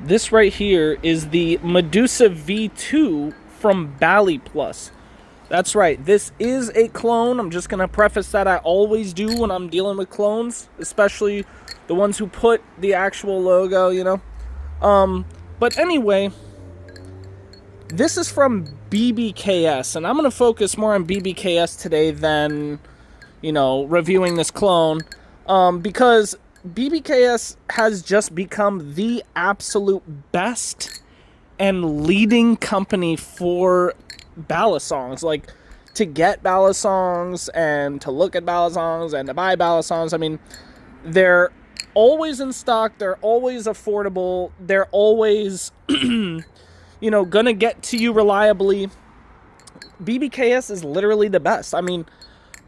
This right here is the Medusa V2 from Baliplus. That's right, this is a clone. I'm just going to preface that I always do when I'm dealing with clones, especially the ones who put the actual logo, you know. But anyway, this is from BBKS, and I'm going to focus more on BBKS today than, reviewing this clone, because BBKS has just become the absolute best and leading company for ballad songs. Like, to get ballad songs and to look at ballad songs and to buy ballad songs. I mean, they're always in stock. They're always affordable. They're always, gonna get to you reliably. BBKS is literally the best. I mean,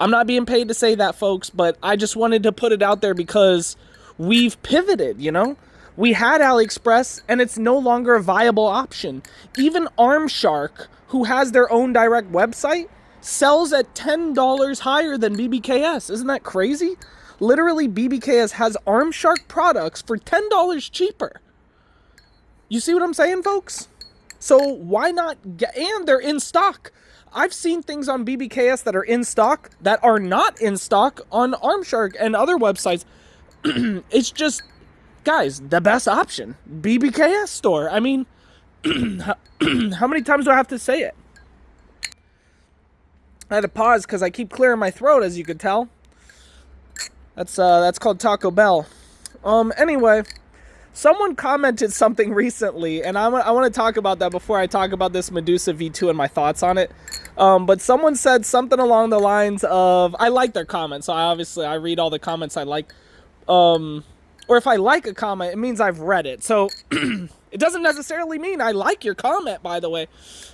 I'm not being paid to say that, folks, but I just wanted to put it out there because we've pivoted, We had AliExpress, and it's no longer a viable option. Even Armshark, who has their own direct website, sells at $10 higher than BBKS. Isn't that crazy? Literally, BBKS has Armshark products for $10 cheaper. You see what I'm saying, folks? So why not get... And they're in stock. I've seen things on BBKS that are in stock that are not in stock on Armshark and other websites. It's just, guys, the best option. BBKS store. I mean, how many times do I have to say it? I had to pause because I keep clearing my throat, as you could tell. That's called Taco Bell. Anyway, someone commented something recently, and I want to talk about that before I talk about this Medusa V2 and my thoughts on it. But someone said something along the lines of, I like their comments, so I read all the comments I like. Or if I like a comment, it means I've read it. So it doesn't necessarily mean I like your comment, by the way.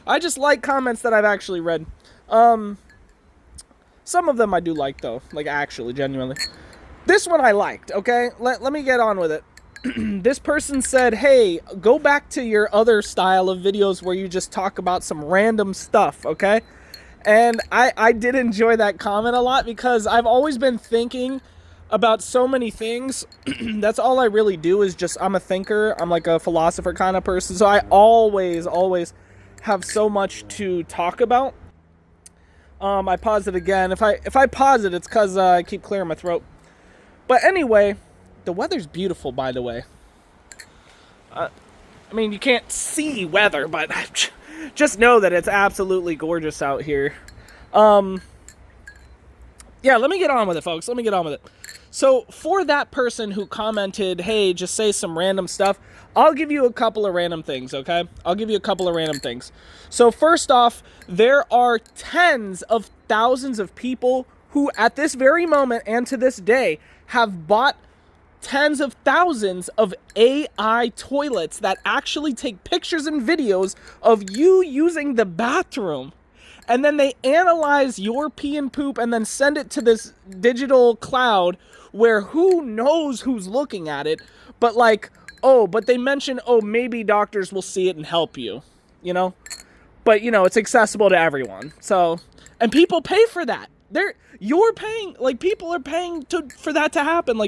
I just like comments that I've actually read. Some of them I do like, though, like actually, genuinely. This one I liked, okay? Let me get on with it. This person said, hey, go back to your other style of videos where you just talk about some random stuff, okay? And I did enjoy that comment a lot because I've always been thinking about so many things. That's all I really do is just, I'm a thinker. I'm like a philosopher kind of person. So I always have so much to talk about. I pause it again. If I pause it, it's because I keep clearing my throat. But anyway, the weather's beautiful, by the way. I mean, you can't see weather, but just know that it's absolutely gorgeous out here. Yeah, let me get on with it, folks. Let me get on with it. So, for that person who commented, hey, just say some random stuff, I'll give you a couple of random things, okay? I'll give you a couple of random things. So, first off, there are tens of thousands of people who, at this very moment and to this day, have bought tens of thousands of AI toilets that actually take pictures and videos of you using the bathroom. And then they analyze your pee and poop and then send it to this digital cloud where who knows who's looking at it. But but they mention, maybe doctors will see it and help you, But, it's accessible to everyone. So, and people pay for that. You're paying, people are paying for that to happen.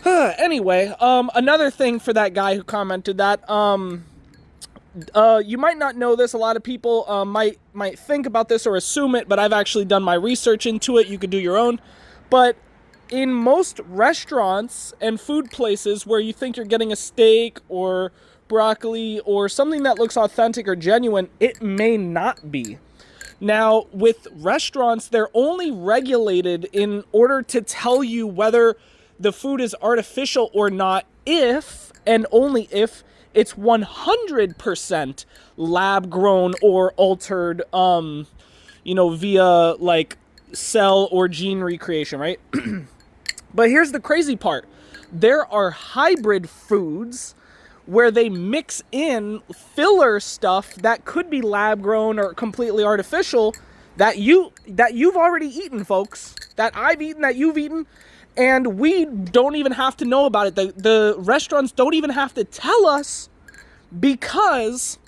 Anyway, another thing for that guy who commented that, you might not know this. A lot of people might think about this or assume it, but I've actually done my research into it. You could do your own. But in most restaurants and food places where you think you're getting a steak or broccoli or something that looks authentic or genuine, it may not be. Now, with restaurants, they're only regulated in order to tell you whether the food is artificial or not if, and only if, it's 100% lab grown or altered, via cell or gene recreation, right? But here's the crazy part. There are hybrid foods where they mix in filler stuff that could be lab grown or completely artificial that you've already eaten, folks. That I've eaten, that you've eaten. And we don't even have to know about it. The restaurants don't even have to tell us because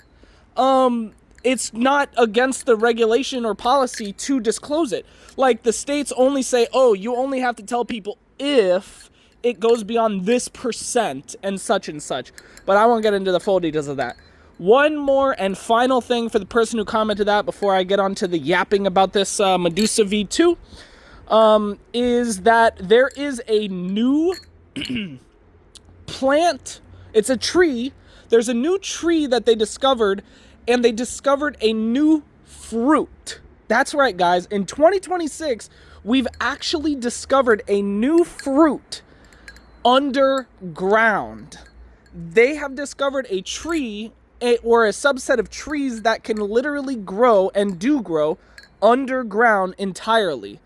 it's not against the regulation or policy to disclose it. Like, the states only say, you only have to tell people if it goes beyond this percent and such, but I won't get into the full details of that. One more and final thing for the person who commented that before I get on to the yapping about this Medusa V2 is that there is a new plant. It's a tree. There's a new tree that they discovered, and they discovered a new fruit. That's right, guys. In 2026, we've actually discovered a new fruit underground. They have discovered a tree or a subset of trees that can literally grow and do grow underground entirely.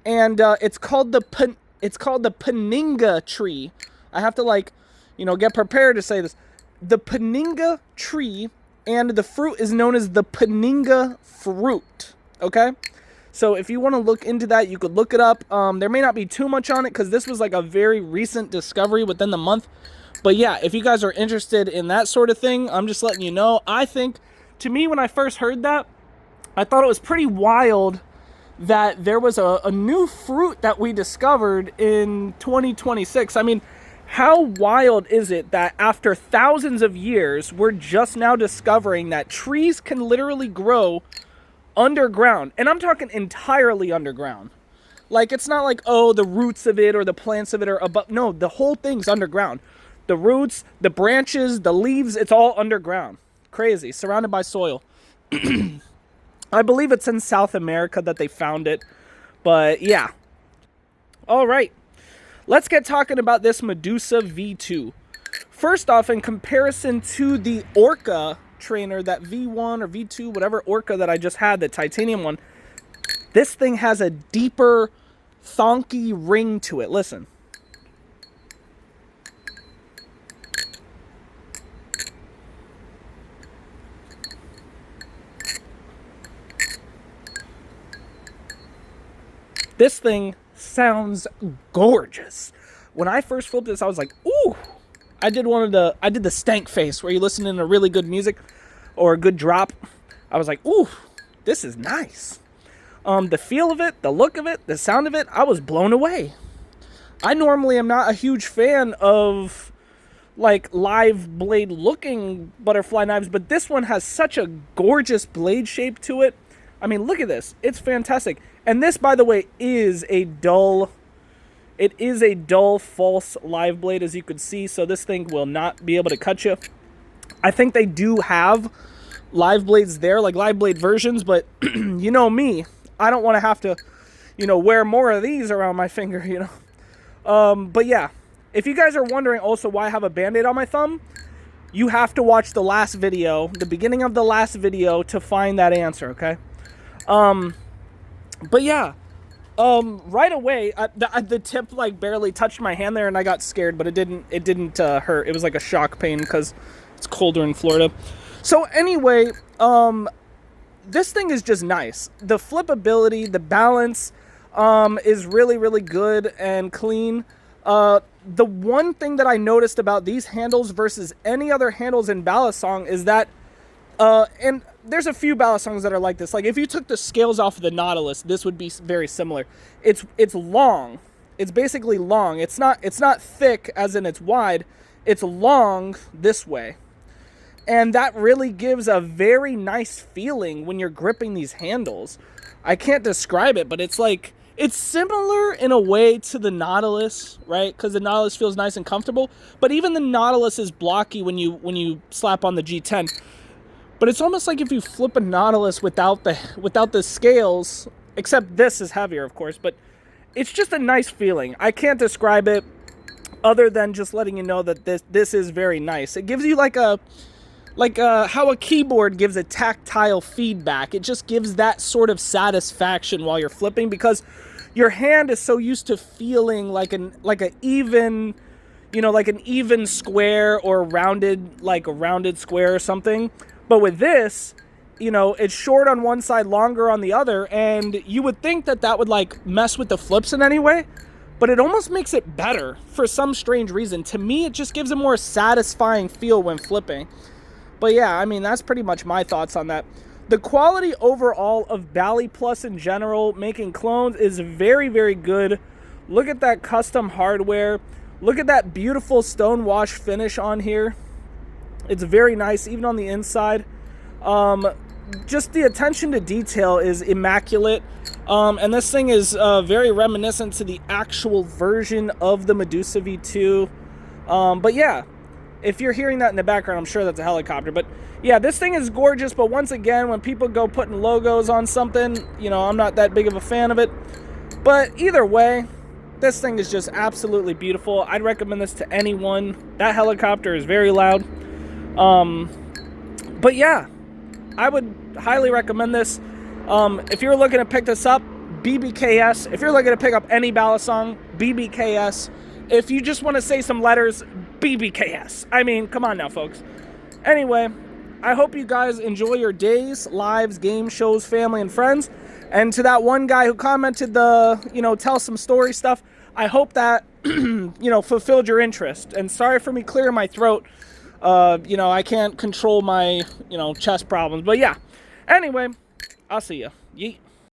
And it's called the Paninga tree. I have to get prepared to say this. The Paninga tree, and the fruit is known as the Paninga fruit. Okay? So if you want to look into that, you could look it up. There may not be too much on it because this was like a very recent discovery within the month. But yeah, if you guys are interested in that sort of thing, I'm just letting you know. I think, to me, when I first heard that, I thought it was pretty wild that there was a new fruit that we discovered in 2026. I mean, how wild is it that after thousands of years, we're just now discovering that trees can literally grow underground? And I'm talking entirely underground. Like, it's not like, oh, the roots of it or the plants of it are above. No, the whole thing's underground. The roots, the branches, the leaves, it's all underground. Crazy. Surrounded by soil. I believe it's in South America that they found it. But yeah. All right. Let's get talking about this Medusa V2. First off, in comparison to the Orca trainer, that V1 or V2, whatever Orca that I just had, the titanium one, this thing has a deeper, thonky ring to it. Listen. This thing sounds gorgeous. When I first flipped this, I was like, ooh. I did the stank face where you listen to really good music or a good drop. I was like, ooh, this is nice. The feel of it, the look of it, the sound of it, I was blown away. I normally am not a huge fan of like live blade looking butterfly knives, but this one has such a gorgeous blade shape to it. I mean, look at this. It's fantastic. And this, by the way, is a dull false live blade, as you can see. So this thing will not be able to cut you. I think they do have live blades there, like live blade versions, but you know me, I don't want to have to, wear more of these around my finger, But yeah, if you guys are wondering also why I have a Band-Aid on my thumb, you have to watch the last video, the beginning of the last video, to find that answer, okay? But yeah, right away, the tip barely touched my hand there, and I got scared, but it didn't hurt. It was like a shock pain because it's colder in Florida. So anyway, this thing is just nice. The flippability, the balance, is really, really good and clean. The one thing that I noticed about these handles versus any other handles in ballast song is that, and there's a few ballast songs that are like this. Like if you took the scales off of the Nautilus, this would be very similar. It's long. It's basically long. It's not thick as in it's wide. It's long this way. And that really gives a very nice feeling when you're gripping these handles. I can't describe it, but it's like, it's similar in a way to the Nautilus, right? Because the Nautilus feels nice and comfortable. But even the Nautilus is blocky when you slap on the G10. But it's almost like if you flip a Nautilus without the scales, except this is heavier, of course. But it's just a nice feeling. I can't describe it other than just letting you know that this is very nice. It gives you like how a keyboard gives a tactile feedback. It just gives that sort of satisfaction while you're flipping because your hand is so used to feeling like an even, like an even square or a rounded square or something. But with this, it's short on one side, longer on the other, and you would think that would mess with the flips in any way, but it almost makes it better for some strange reason. To me, it just gives a more satisfying feel when flipping. But yeah, I mean, that's pretty much my thoughts on that. The quality overall of Baliplus in general, making clones, is very, very good. Look at that custom hardware. Look at that beautiful stonewash finish on here. It's very nice, even on the inside. Just the attention to detail is immaculate. And this thing is very reminiscent to the actual version of the Medusa V2. But yeah, if you're hearing that in the background, I'm sure that's a helicopter. But yeah, this thing is gorgeous. But once again, when people go putting logos on something, you know, I'm not that big of a fan of it. But either way, this thing is just absolutely beautiful. I'd recommend this to anyone. That helicopter is very loud. But yeah, I would highly recommend this. If you're looking to pick this up, BBKS. If you're looking to pick up any ballad song, BBKS. If you just want to say some letters, BBKS. I mean, come on now, folks. Anyway, I hope you guys enjoy your days, lives, game shows, family, and friends. And to that one guy who commented tell some story stuff, I hope that, fulfilled your interest. And sorry for me clearing my throat. I can't control my, chest problems. But yeah. Anyway, I'll see ya. Yeet.